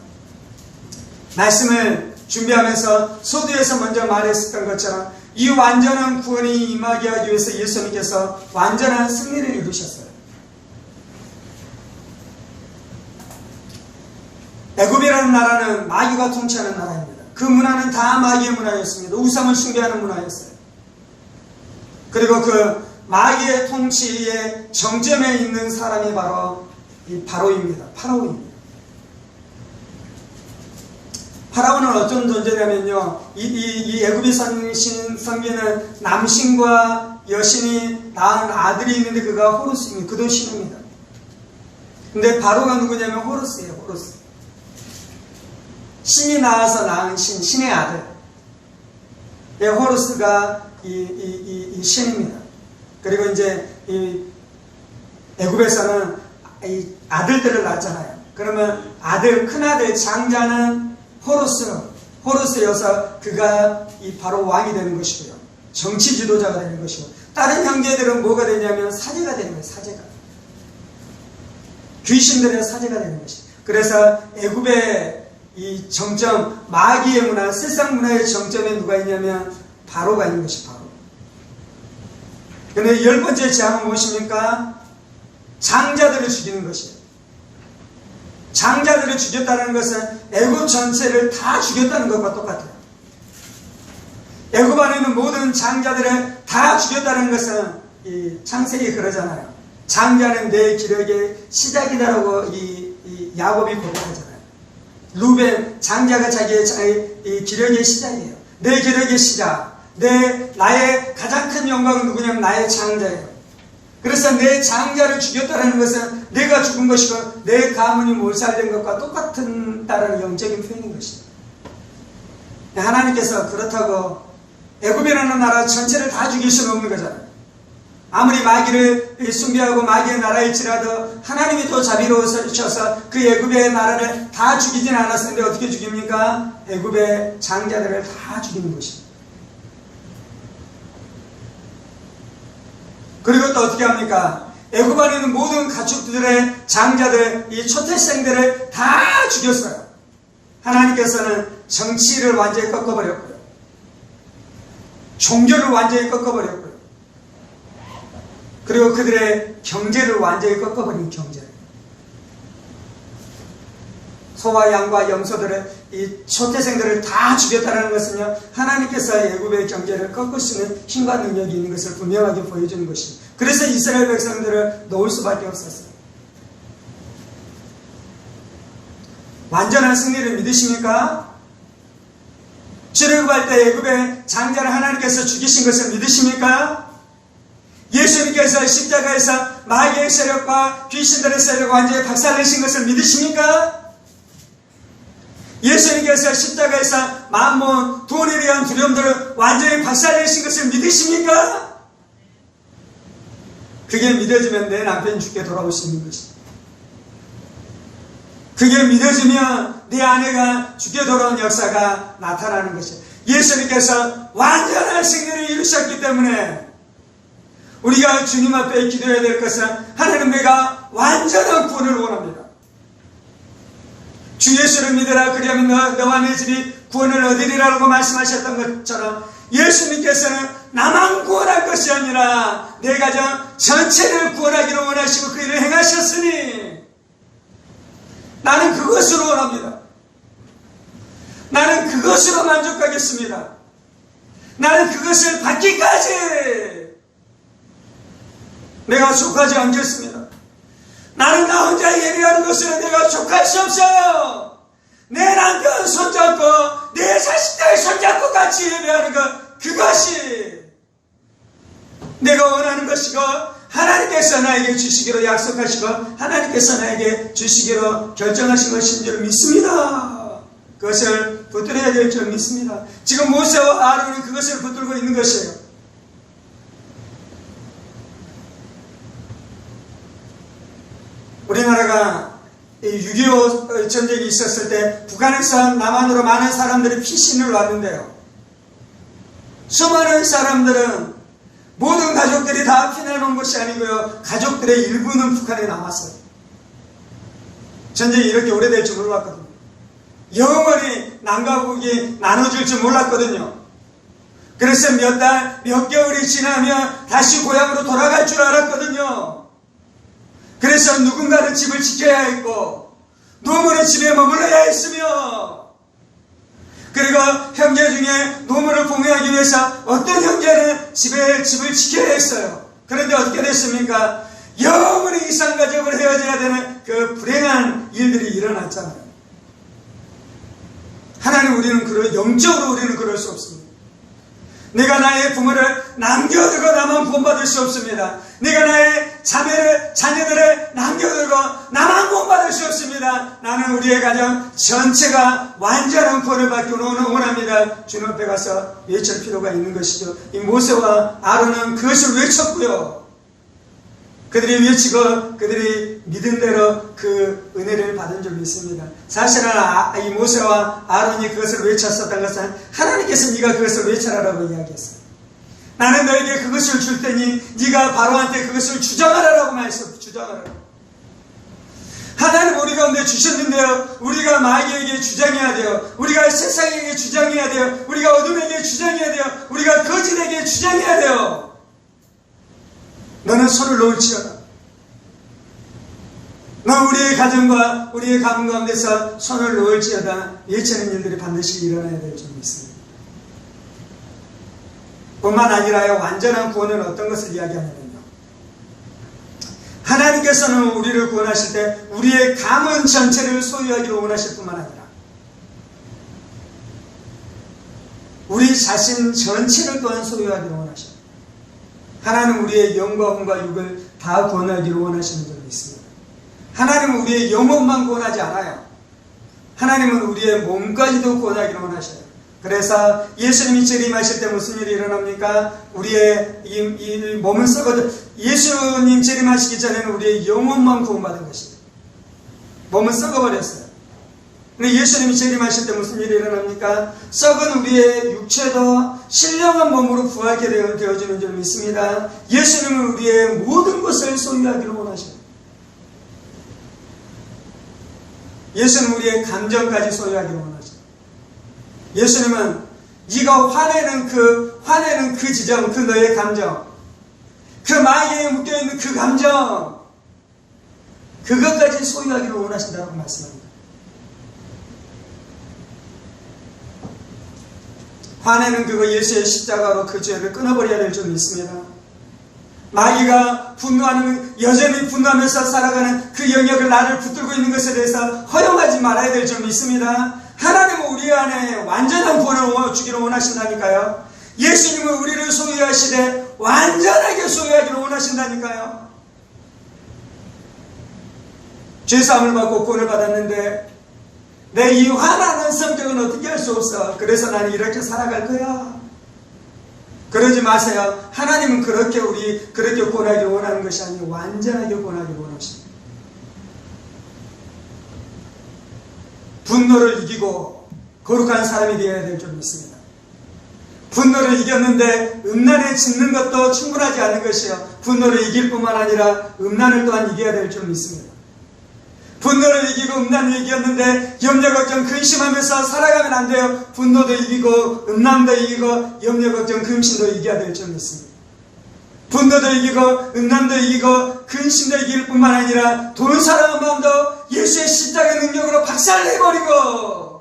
말씀을 준비하면서 소두에서 먼저 말했었던 것처럼 이 완전한 구원이 임하게 하기 위해서 예수님께서 완전한 승리를 이루셨어요. 애굽이라는 나라는 마귀가 통치하는 나라입니다. 그 문화는 다 마귀의 문화였습니다. 우상을 숭배하는 문화였어요. 그리고 그 마귀의 통치의 정점에 있는 사람이 바로 이 바로입니다. 파라오입니다. 파라오는 어떤 존재냐면요, 이 애굽의 성경에는 남신과 여신이 낳은 아들이 있는데 그가 호루스입니다. 그도 신입니다. 근데 바로가 누구냐면 호루스예요. 호루스. 신이 낳아서 낳은 신의 아들. 호루스가 이 신입니다. 그리고 이제 이 애굽에서는 이 아들들을 낳잖아요. 그러면 큰아들 장자는 호루스여서 그가 이 바로 왕이 되는 것이고요. 정치 지도자가 되는 것이고, 다른 형제들은 뭐가 되냐면 사제가 되는 거예요. 사제가. 귀신들의 사제가 되는 것입니다. 그래서 애굽의 이 정점, 마귀의 문화, 세상 문화의 정점에 누가 있냐면 바로가 있는 것이 바로. 그런데 10번째 재앙은 무엇입니까? 장자들을 죽이는 것이에요. 장자들을 죽였다는 것은 애굽 전체를 다 죽였다는 것과 똑같아요. 애굽 안에 있는 모든 장자들을 다 죽였다는 것은 이 창세기 그러잖아요. 장자는 내 기력의 시작이다라고 이 야곱이 고백하잖아요. 루벤 장자가 자기의 이 기력의 시작이에요. 내 기력의 시작. 나의 가장 큰 영광은 누구냐면 나의 장자예요. 그래서 내 장자를 죽였다는 것은 내가 죽은 것이고 내 가문이 몰살된 것과 똑같다라는 영적인 표현인 것입니다. 하나님께서 그렇다고 애굽이라는 나라 전체를 다 죽일 수는 없는 거잖아요. 아무리 마귀를 숭배하고 마귀의 나라일지라도 하나님이 또 자비로우셔서 그 애굽의 나라를 다 죽이진 않았는데 어떻게 죽입니까? 애굽의 장자들을 다 죽이는 것입니다. 그리고 또 어떻게 합니까? 애굽 안에 있는 모든 가축들의 장자들, 이 초태생들을 다 죽였어요. 하나님께서는 정치를 완전히 꺾어버렸고요. 종교를 완전히 꺾어버렸고요. 그리고 그들의 경제를 완전히 꺾어버린 경제를. 소와 양과 염소들을 이 초태생들을 다 죽였다는 것은요, 하나님께서 애굽의 경제를 꺾을 수 있는 힘과 능력이 있는 것을 분명하게 보여주는 것입니다. 그래서 이스라엘 백성들을 놓을 수밖에 없었어요. 완전한 승리를 믿으십니까? 출애굽할 때 애굽의 장자를 하나님께서 죽이신 것을 믿으십니까? 예수님께서 십자가에서 마귀의 세력과 귀신들의 세력을 완전히 박살내신 것을 믿으십니까? 예수님께서 십자가에서 만몬, 돈에 대한 두려움들을 완전히 박살내신 것을 믿으십니까? 그게 믿어지면 내 남편이 죽게 돌아올 수 있는 것입니다. 그게 믿어지면 내 아내가 죽게 돌아온 역사가 나타나는 것입니다. 예수님께서 완전한 승리를 이루셨기 때문에 우리가 주님 앞에 기도해야 될 것은 하나님, 내가 완전한 구원을 원합니다. 주 예수를 믿으라, 그리하면 너와 내 집이 구원을 얻으리라고 말씀하셨던 것처럼 예수님께서는 나만 구원할 것이 아니라 내 가정 전체를 구원하기를 원하시고 그 일을 행하셨으니 나는 그것으로 원합니다. 나는 그것으로 만족하겠습니다. 나는 그것을 받기까지 내가 족하지 않겠습니다. 나는 나 혼자 예배하는 것으로 내가 족할 수 없어요. 내 남편 손잡고 내 자식들 손잡고 같이 예배하는 것, 그것이 내가 원하는 것이고 하나님께서 나에게 주시기로 약속하시고 하나님께서 나에게 주시기로 결정하신 것인 줄 믿습니다. 그것을 붙들어야 될 줄 믿습니다. 지금 모세와 아론은 그것을 붙들고 있는 것이에요. 우리나라가 6.25 전쟁이 있었을 때 북한에서 남한으로 많은 사람들이 피신을 왔는데요. 수많은 사람들은 모든 가족들이 다 피난온 것이 아니고요, 가족들의 일부는 북한에 남았어요. 전쟁이 이렇게 오래될 줄 몰랐거든요. 영원히 남과 북이 나눠질 줄 몰랐거든요. 그래서 몇 달, 몇 개월이 지나면 다시 고향으로 돌아갈 줄 알았거든요. 그래서 누군가는 집을 지켜야 했고 노무는 집에 머물러야 했으며, 그리고 형제 중에 노무를 봉해하기 위해서 어떤 형제는 집을 지켜야 했어요. 그런데 어떻게 됐습니까? 영원히 이산가족을 헤어져야 되는 그 불행한 일들이 일어났잖아요. 하나님, 우리는 영적으로 우리는 그럴 수 없습니다. 내가 나의 부모를 남겨두고 나만 구원받을 수 없습니다. 내가 나의 자녀들을 남겨두고 나만 구원받을 수 없습니다. 나는 우리의 가정 전체가 완전한 구원을 받기 원합니다. 주님 앞에 가서 외칠 필요가 있는 것이죠. 이 모세와 아론은 그것을 외쳤고요. 그들이 외치고 그들이 믿은 대로 그 은혜를 받은 줄 믿습니다. 사실은 이 모세와 아론이 그것을 외쳤었던 것은 하나님께서 네가 그것을 외쳐라라고 이야기했어요. 나는 너에게 그것을 줄 테니 네가 바로한테 그것을 주장하라라고 말했어요. 주장하라고. 하나님 우리 가운데 주셨는데요, 우리가 마귀에게 주장해야 돼요. 우리가 세상에게 주장해야 돼요. 우리가 어둠에게 주장해야 돼요. 우리가 거짓에게 주장해야 돼요. 너는 손을 놓을지어다. 너 우리의 가정과 우리의 가문 가운데서 손을 놓을지어다. 예체는 일들이 반드시 일어나야 될 점이 있습니다. 뿐만 아니라 완전한 구원은 어떤 것을 이야기하냐면요, 하나님께서는 우리를 구원하실 때 우리의 가문 전체를 소유하기를 원하실 뿐만 아니라 우리 자신 전체를 또한 소유하기를 원하십니다. 하나님은 우리의 영과 혼과 육을 다 구원하기를 원하시는 점이 있습니다. 하나님은 우리의 영혼만 구원하지 않아요. 하나님은 우리의 몸까지도 구원하기를 원하셔요. 그래서 예수님이 재림하실 때 무슨 일이 일어납니까? 우리의 이 몸은 썩어져, 예수님 재림하시기 전에는 우리의 영혼만 구원받은 것입니다. 몸은 썩어버렸어요. 근데 예수님이 재림하실 때 무슨 일이 일어납니까? 썩은 우리의 육체도 신령한 몸으로 부활하게 되어지는 줄 믿습니다. 예수님은 우리의 모든 것을 소유하기를 원하십니다. 예수는 우리의 감정까지 소유하기를 원하십니다. 예수님은 네가 화내는 그 지점, 그 너의 감정, 그 마귀에 묶여있는 그 감정, 그것까지 소유하기를 원하신다고 말씀합니다. 화내는 그거 예수의 십자가로 그 죄를 끊어버려야 될 줄 믿습니다. 마귀가 분노하는, 여전히 분노하면서 살아가는 그 영역을 나를 붙들고 있는 것에 대해서 허용하지 말아야 될 줄 믿습니다. 하나님은 우리 안에 완전한 구원을 주기를 원하신다니까요. 예수님은 우리를 소유하시되 완전하게 소유하기를 원하신다니까요. 죄사함을 받고 구원을 받았는데 내 이 화나는 성격은 어떻게 할 수 없어. 그래서 나는 이렇게 살아갈 거야. 그러지 마세요. 하나님은 그렇게 구원하기를 원하는 것이 아니고 완전하게 구원하기를 원하십니다. 분노를 이기고 거룩한 사람이 되어야 될 줄 믿습니다. 분노를 이겼는데 음란에 짓는 것도 충분하지 않은 것이요, 분노를 이길 뿐만 아니라 음란을 또한 이겨야 될 줄 믿습니다. 분노를 이기고 음란을 이겼는데 염려 걱정 근심하면서 살아가면 안 돼요. 분노도 이기고 음란도 이기고 염려 걱정 근심도 이겨야 될 줄 믿습니다. 분노도 이기고 음란도 이기고 근심도 이길 뿐만 아니라 돈 사랑한 마음도 예수의 십자가의 능력으로 박살내버리고,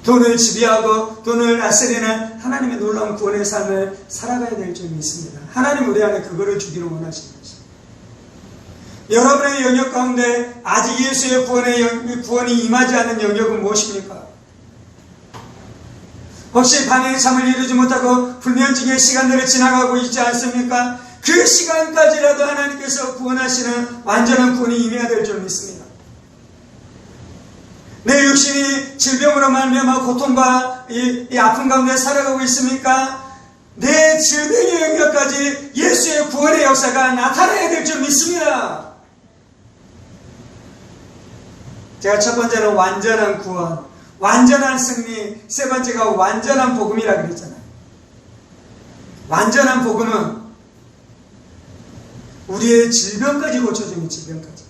돈을 지배하고 돈을 다스리는 하나님의 놀라운 구원의 삶을 살아가야 될 줄 믿습니다. 하나님 우리 안에 그거를 주기를 원하시는 것입니다. 여러분의 영역 가운데 아직 예수의 구원이 임하지 않은 영역은 무엇입니까? 혹시 밤에 잠을 이루지 못하고 불면증의 시간들을 지나가고 있지 않습니까? 그 시간까지라도 하나님께서 구원하시는 완전한 구원이 임해야 될 줄 믿습니다. 내 육신이 질병으로 말미암아 고통과 이 아픔 가운데 살아가고 있습니까? 내 질병의 영역까지 예수의 구원의 역사가 나타나야 될 줄 믿습니다. 제가 첫 번째는 완전한 구원, 완전한 승리, 세 번째가 완전한 복음이라 그랬잖아요. 완전한 복음은 우리의 질병까지 고쳐주는 질병까지.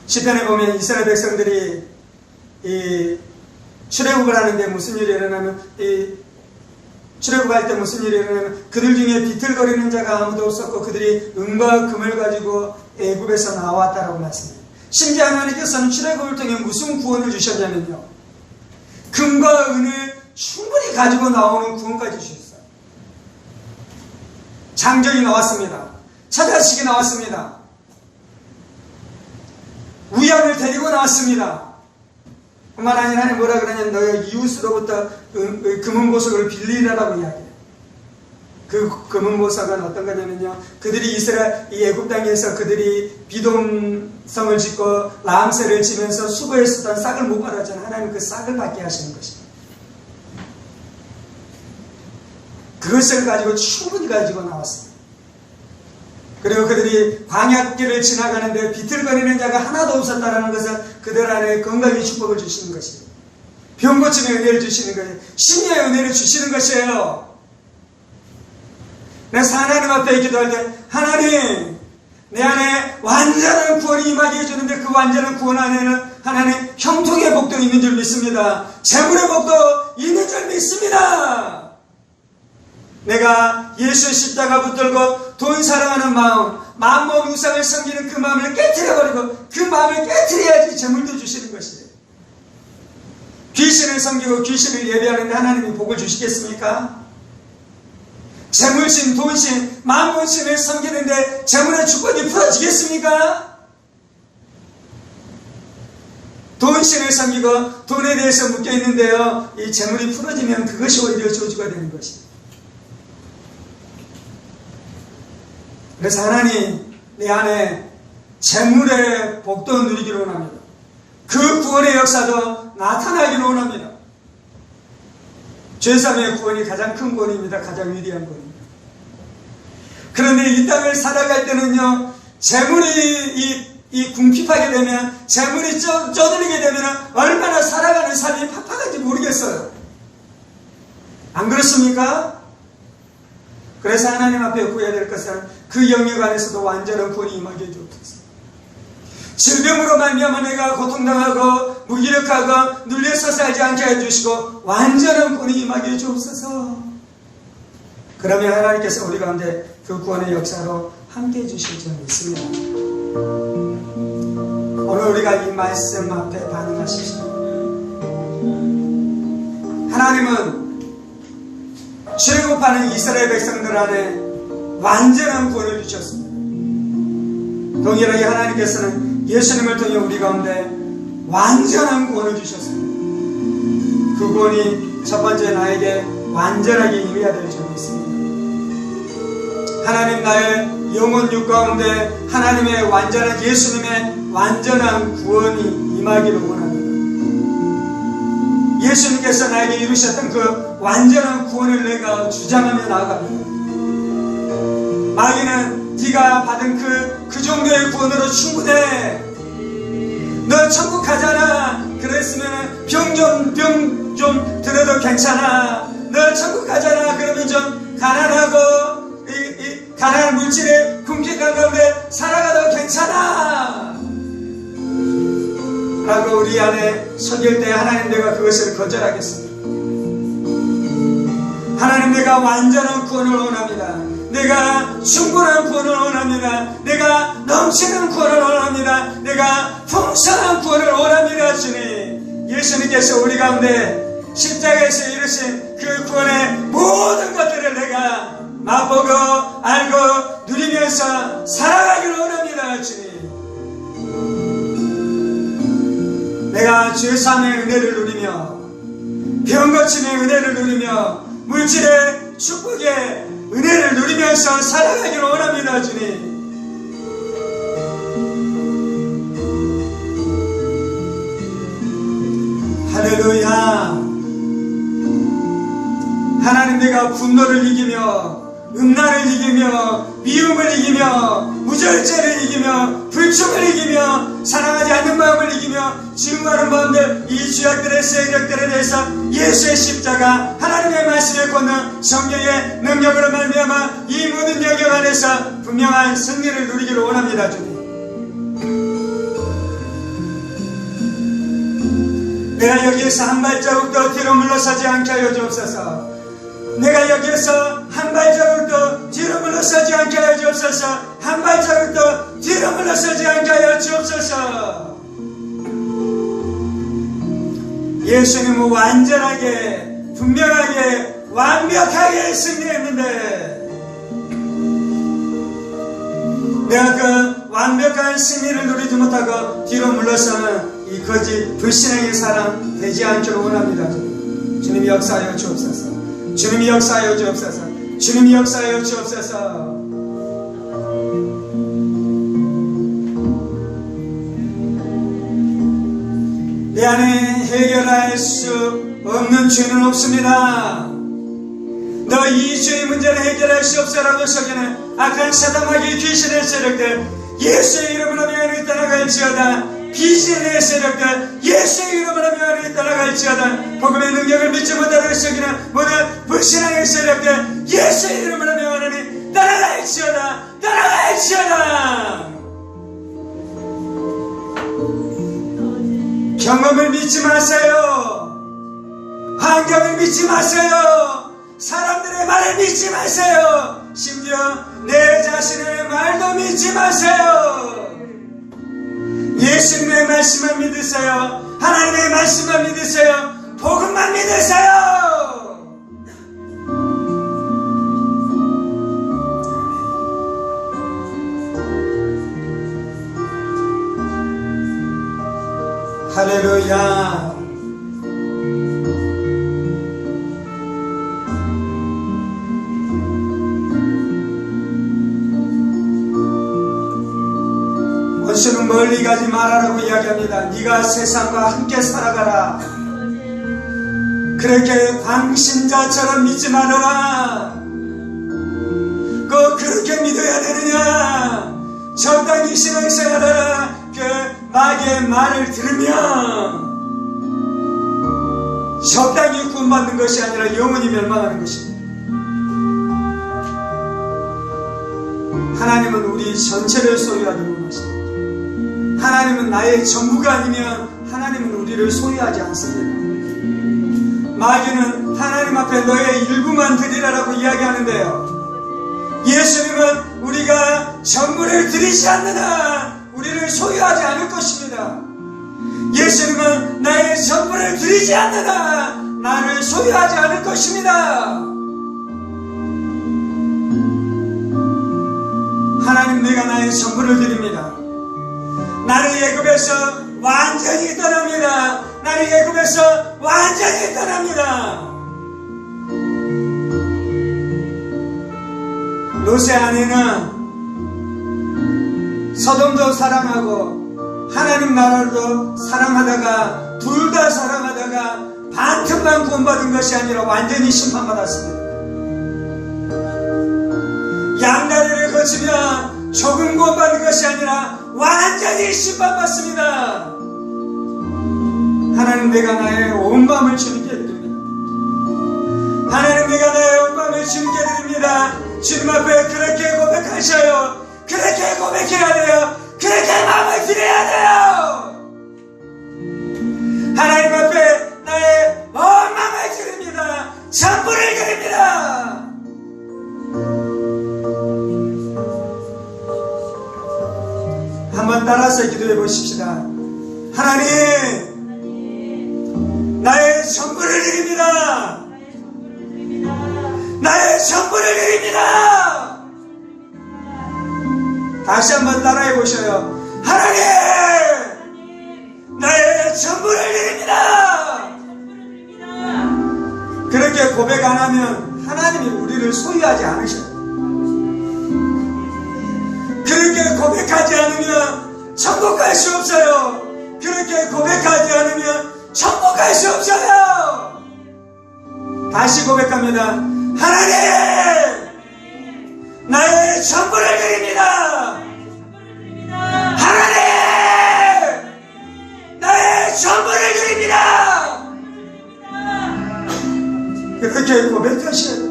시편에 보면 이스라엘 백성들이 이 출애굽을 하는데 무슨 일이 일어나면, 출애굽할 때 무슨 일이 일어나면 그들 중에 비틀거리는 자가 아무도 없었고 그들이 은과 금을 가지고 애굽에서 나왔다라고 말씀합니다. 심지어 하나님께서는 출애굽을 통해 무슨 구원을 주셨냐면요, 금과 은을 충분히 가지고 나오는 구원까지 주셨어요. 장정이 나왔습니다. 처자식이 나왔습니다. 우양을 데리고 나왔습니다. 뿐만 아니라 하나님 뭐라 그러냐면 너의 이웃으로부터 금은 보석을 빌리라라고 이야기해요. 그 금은 보석은 어떤 거냐면요, 그들이 이 애굽 땅에서 그들이 비돔성을 짓고 라암새를 지면서 수고했었던 싹을 못 받았잖아요. 하나님 그 싹을 받게 하시는 것입니다. 그것을 가지고 충분히 가지고 나왔습니다. 그리고 그들이 광야길을 지나가는데 비틀거리는 자가 하나도 없었다는 것은 그들 안에 건강의 축복을 주시는 것입니다. 병고침의 은혜를 주시는 거예요. 심리의 은혜를 주시는 것이에요. 그래서 하나님 앞에 기도할 때 하나님 내 안에 완전한 구원이 임하게 해주는데 그 완전한 구원 안에는 하나님 형통의 복도 있는 줄 믿습니다. 재물의 복도 있는 줄 믿습니다. 내가 예수의 십자가 붙들고 돈 사랑하는 마음, 만번 우상을 섬기는 그 마음을 깨트려버리고 그 마음을 깨트려야지 재물도 주시는 것이에요. 귀신을 섬기고 귀신을 예배하는데 하나님이 복을 주시겠습니까? 재물신, 돈신, 만본신을 섬기는데 재물의 주권이 풀어지겠습니까? 돈신을 섬기고 돈에 대해서 묶여있는데요, 이 재물이 풀어지면 그것이 오히려 저주가 되는 것이에요. 그래서 하나님 내 안에 재물의 복도 누리기를 원합니다. 그 구원의 역사도 나타나기를 원합니다. 죄사함의 구원이 가장 큰 구원입니다. 가장 위대한 구원입니다. 그런데 이 땅을 살아갈 때는요, 재물이 궁핍하게 되면, 재물이 쪼들리게 되면 얼마나 살아가는 삶이 팍팍한지 모르겠어요. 안 그렇습니까? 그래서 하나님 앞에 구해야 될 것은 그 영역 안에서도 완전한 구원이 임하게 해주옵소서. 질병으로 말미암아 내가 고통당하고 무기력하고 눌려서 살지 않게 해주시고 완전한 구원이 임하게 해주옵소서. 그러면 하나님께서 우리 가운데 그 구원의 역사로 함께 해주실 줄 믿습니다. 오늘 우리가 이 말씀 앞에 반응하십시오. 하나님은 출애굽하는 이스라엘 백성들 안에 완전한 구원을 주셨습니다. 동일하게 하나님께서는 예수님을 통해 우리 가운데 완전한 구원을 주셨습니다. 그 구원이 첫 번째 나에게 완전하게 임해야 될 줄 믿습니다. 하나님 나의 영혼 육 가운데 하나님의 완전한 예수님의 완전한 구원이 임하기를 원합니다. 예수님께서 나에게 이루셨던 그 완전한 구원을 내가 주장하며 나아갑니다. 마귀는 네가 받은 그 정도의 구원으로 충분해. 너 천국 가잖아. 그랬으면 병 좀 들어도 괜찮아. 너 천국 가잖아. 그러면 좀 가난하고 가난한 물질에 궁핍한 가운데 살아가도 괜찮아 라고 우리 안에 속일 때 하나님 내가 그것을 거절하겠습니다. 하나님 내가 완전한 구원을 원합니다. 내가 충분한 구원을 원합니다. 내가 넘치는 구원을 원합니다. 내가 풍성한 구원을 원합니다. 주님, 예수님께서 우리 가운데 십자가에서 이루신 그 구원의 모든 것들을 내가 맛보고 알고 누리면서 살아가기를 원합니다. 주님, 내가 죄사함의 은혜를 누리며 병고침의 은혜를 누리며 물질의 축복의 은혜를 누리면서 살아가기를 원합니다. 주님, 할렐루야. 하나님 내가 분노를 이기며 음란을 이기며 미움을 이기며 무절제를 이기며 불충을 이기며 사랑하지 않는 마음을 이기며 증오하는 마음들, 이 죄악들의 세력들에 대해서 예수의 십자가 하나님의 말씀에 걷는 성경의 능력으로 말미암아 이 모든 영역 안에서 분명한 승리를 누리기를 원합니다. 주님, 내가 여기에서 한 발자국도 뒤로 물러서지 않게 하여 주옵소서. 내가 여기에서 한 발자국도 뒤로 물러서지 않게 하여 주옵소서. 한 발자국도 뒤로 물러서지 않게 하여 주옵소서. 예수님은 완전하게 분명하게 완벽하게 승리했는데 내가 그 완벽한 승리를 누리지 못하고 뒤로 물러서는 이 거짓 불신앙의 사람 되지 않기를 원합니다. 주님이 역사하여 주옵소서. 주님이 역사하여 주옵소서. 주님이 역사하여 주옵소서. 내 안에 해결할 수 없는 죄는 없습니다. 너 이 죄의 문제는 해결할 수 없어라고 속이는 악한 사단마귀 귀신의 세력들 예수의 이름으로 명하여 떠나갈지어다. 비신의 세력들 예수의 이름으로 명하여 떠나갈지어다. 복음의 능력을 믿지 못하는 속이는 모든 불신앙의 세력들 예수의 이름으로 명하니 따라갈지어다 따라갈지어다. 경험을 믿지 마세요. 환경을 믿지 마세요. 사람들의 말을 믿지 마세요. 심지어 내 자신의 말도 믿지 마세요. 예수님의 말씀만 믿으세요. 하나님의 말씀만 믿으세요. 복음만 믿으세요. 할렐루야. 원수는 멀리 가지 말아라고 이야기합니다. 네가 세상과 함께 살아가라. 그렇게 광신자처럼 믿지 말아라. 그렇게 믿어야 되느냐? 적당히 신앙생활하라. 그 마귀의 말을 들으면 적당히 구원받는 것이 아니라 영원히 멸망하는 것입니다. 하나님은 우리 전체를 소유하기 원하십니다. 하나님은 나의 전부가 아니면 하나님은 우리를 소유하지 않습니다. 마귀는 하나님 앞에 너의 일부만 드리라라고 이야기하는데요. 예수님은 우리가 전부를 드리지 않느냐 우리를 소유하지 않을 것입니다. 예수님은 나의 전부를 드리지 않느냐 나를 소유하지 않을 것입니다. 하나님, 내가 나의 전부를 드립니다. 나를 애굽에서 완전히 떠납니다. 나를 애굽에서 완전히 떠납니다. 롯의 아내는 소돔도 사랑하고 하나님 나라도 사랑하다가 둘 다 사랑하다가 반틈만 구원받은 것이 아니라 완전히 심판받았습니다. 양다리를 거치며 조금 구원받은 것이 아니라 완전히 심판받습니다. 하나님, 내가 나의 온 마음을 주님께 드립니다. 하나님, 내가 나의 온 마음을 주님께 드립니다. 주님 앞에 그렇게 고백하셔요. 그렇게 고백해야 돼요. 그렇게 마음을 드려야 돼요. 하나님 앞에 나의 온 마음을 드립니다. 전부를 드립니다. 한번 따라서 기도해 보십시다. 하나님, 나의 전부를 드립니다. 나의 전부를 드립니다. 다시 한번 따라해 보셔요. 하나님, 나의 전부를 드립니다. 그렇게 고백 안 하면 하나님이 우리를 소유하지 않으셔요. 그렇게 고백하지 않으면 천국 갈 수 없어요. 그렇게 고백하지 않으면 천국 갈 수 없어요. 다시 고백합니다. 하나님, 나의 전부를 드립니다. 하나님, 나의 전부를 드립니다. 그렇게 고백하셔야 돼요.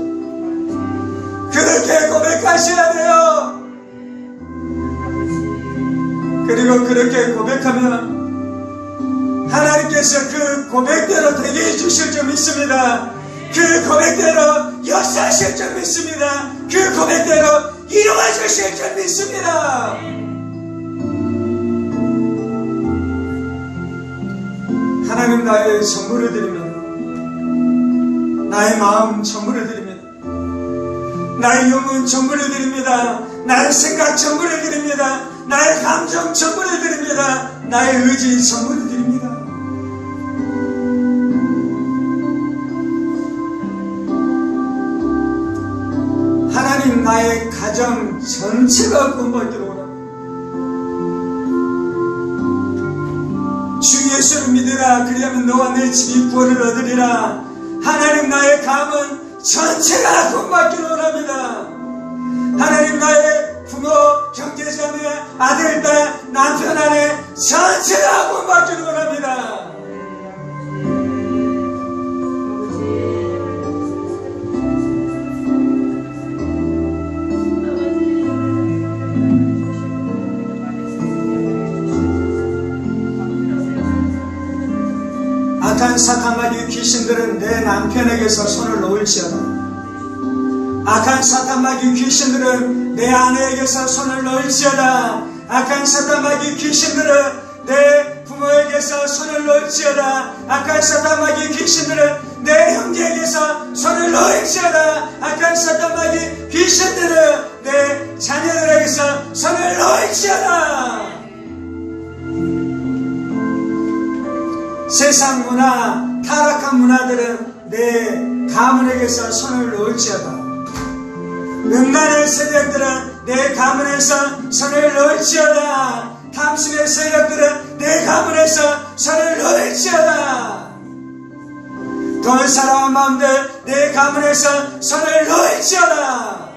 그렇게 고백하셔야 돼요. 그리고 그렇게 고백하면 하나님께서 그 고백대로 되게 해주실 줄 믿습니다. 그 고백대로 역사하실 줄 믿습니다. 그 고백대로 이루어 주실 줄 믿습니다. 하나님, 나의 전부를 드립니다. 나의 마음 전부를 드립니다. 나의 영혼 전부를 드립니다. 나의 생각 전부를 드립니다. 나의 감정 전부를 드립니다. 나의 의지 전부를 드립니다. 하나님, 나의 가정 전체가 구원받기를 원합니다. 주 예수를 믿으라. 그리하면 너와 내 집이 구원을 얻으리라. 하나님, 나의 가문 전체가 구원받기를 원합니다. 하나님, 나의 부모, 형제자매, 아들, 딸, 남편, 아내 전체가 구원받기를 원합니다. 악한 사탄마귀 귀신들은 내 남편에게서 손을 놓을지어다. 악한 사탄마귀 귀신들은 내 아내에게서 손을 놓을지어다. 악한 사탄마귀 귀신들은 내 부모에게서 손을 놓을지어다. 악한 사탄마귀 귀신들은 내 형제에게서 손을 놓을지어다. 악한 사탄마귀 귀신들은 내 자녀들에게서 손을 놓을지어다. 세상 문화, 타락한 문화들은 내 가문에게서 손을 놓을지어다. 음란의 세력들은 내 가문에서 손을 놓을지어다. 탐심의 세력들은 내 가문에서 손을 놓을지어다. 돈 사랑한 마음들 내 가문에서 손을 놓을지어다.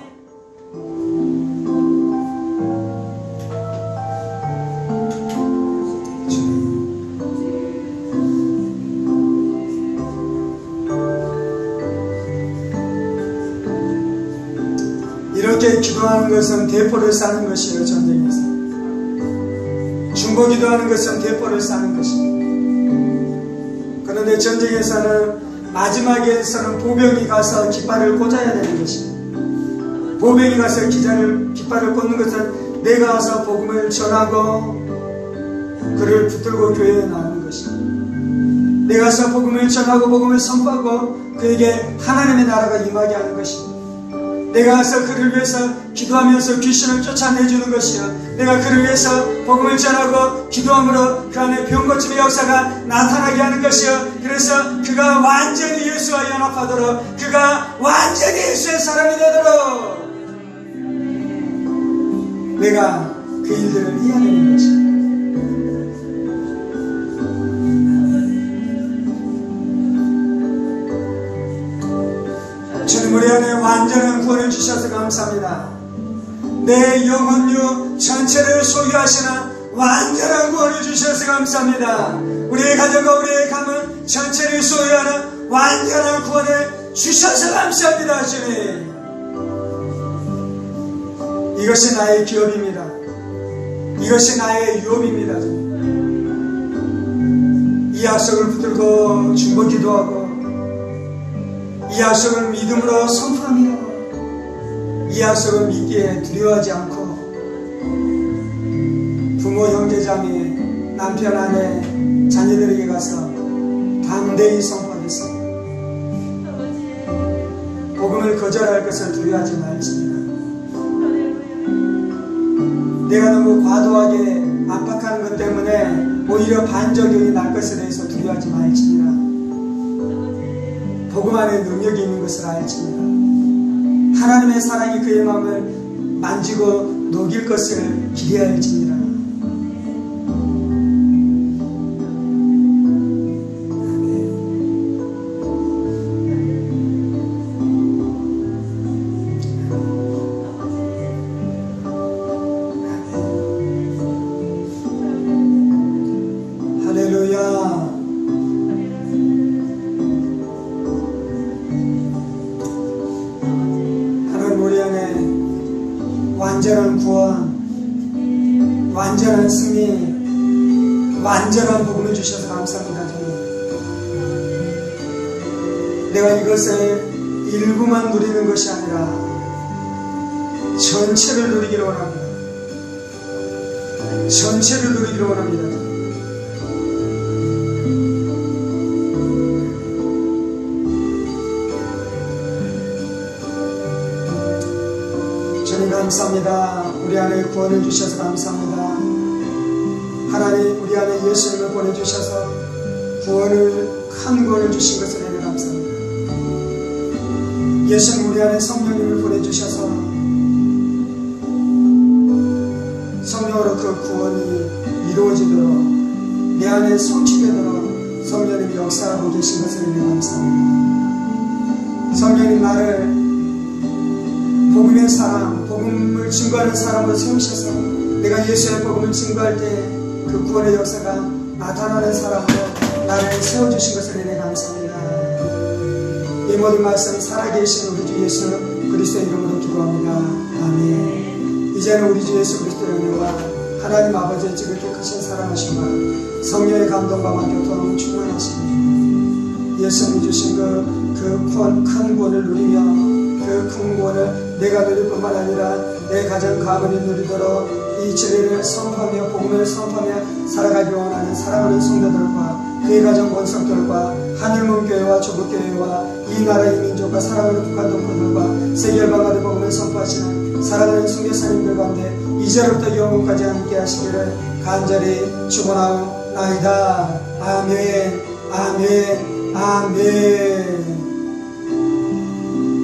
이렇게 기도하는 것은 대포를 쏴는 것이에요. 전쟁에서 중보 기도하는 것은 대포를 쏴는 것이에요. 그런데 전쟁에서는 마지막에서는 보병이 가서 깃발을 꽂아야 되는 것이에요. 보병이 가서 깃발을 꽂는 것은 내가 와서 복음을 전하고 그를 붙들고 교회에 나오는 것이에요. 내가 와서 복음을 전하고 복음을 선포하고 그에게 하나님의 나라가 임하게 하는 것이에요. 내가 와서 그를 위해서 기도하면서 귀신을 쫓아내주는 것이요. 내가 그를 위해서 복음을 전하고 기도함으로 그 안에 병고침의 역사가 나타나게 하는 것이요. 그래서 그가 완전히 예수와 연합하도록, 그가 완전히 예수의 사람이 되도록 내가 그 일들을 이어내는 것이요. 주님 우리 안에 완전한 구원을 주셔서 감사합니다. 내 영혼유 전체를 소유하시는 완전한 구원을 주셔서 감사합니다. 우리의 가정과 우리의 가문 전체를 소유하는 완전한 구원을 주셔서 감사합니다. 주님 이것이 나의 기업입니다. 이것이 나의 유업입니다. 주님. 이 약속을 붙들고 중보 기도하고 이 약속을 믿음으로 선포하며 이 약속을 믿기에 두려워하지 않고 부모, 형제자매, 남편, 아내, 자녀들에게 가서 담대히 선포하겠습니다. 복음을 거절할 것을 두려워하지 말지니라. 내가 너무 과도하게 압박하는 것 때문에 오히려 반작용이 날 것에 대해서 두려워하지 말지니라. 복음 안에 능력이 있는 것을 알지니라. 하나님의 사랑이 그의 마음을 만지고 녹일 것을 기대할지니라. 완전한 구원, 완전한 승리, 완전한 복음을 주셔서 감사합니다. 주님. 내가 이것을 일부만 누리는 것이 아니라 전체를 누리기를 원합니다. 전체를 누리기를 원합니다. 주님 감사합니다. 우리 안에 구원을 주셔서 감사합니다. 하나님 우리 안에 예수님을 보내주셔서 큰 구원을 주신 것을 내가 감사합니다. 예수님 우리 안에 성령님을 보내주셔서 성령으로 그 구원이 이루어지도록 내 안에 성취되도록 성령님이 역사하고 계신 것을 내가 감사합니다. 성령님 나를 복음의 사람, 복음을 증거하는 사람으로 세우셔서 내가 예수의 복음을 증거할 때 그 구원의 역사가 나타나는 사람으로 나를 세워주신 것을 내가 감사합니다. 이 모든 말씀 살아계신 우리 주 예수 그리스도의 이름으로 기도합니다. 아멘. 이제는 우리 주 예수 그리스도의 은혜와 하나님 아버지의 지극히 크신 사랑하심과 성령의 감동과 교통은 충만하시니 예수님이 주신 큰 구원을 누리며 그 큰 구원을 내가 누릴 뿐만 아니라 내 가정 가문이 누리도록 이 진리를 선포하며 복음을 선포하며 살아가기 원하는 사랑하는 성도들과 그의 가정 권속들과 하늘문교회와 조국교회와 이 나라 이 민족과 사랑하는 북한 동포들과 세계 열방가들 복음을 선포하시는 사랑하는 선교사님들 가운데 이제부터 영원까지 함께 하시기를 간절히 축원하옵나이다. 아멘 아멘 아멘.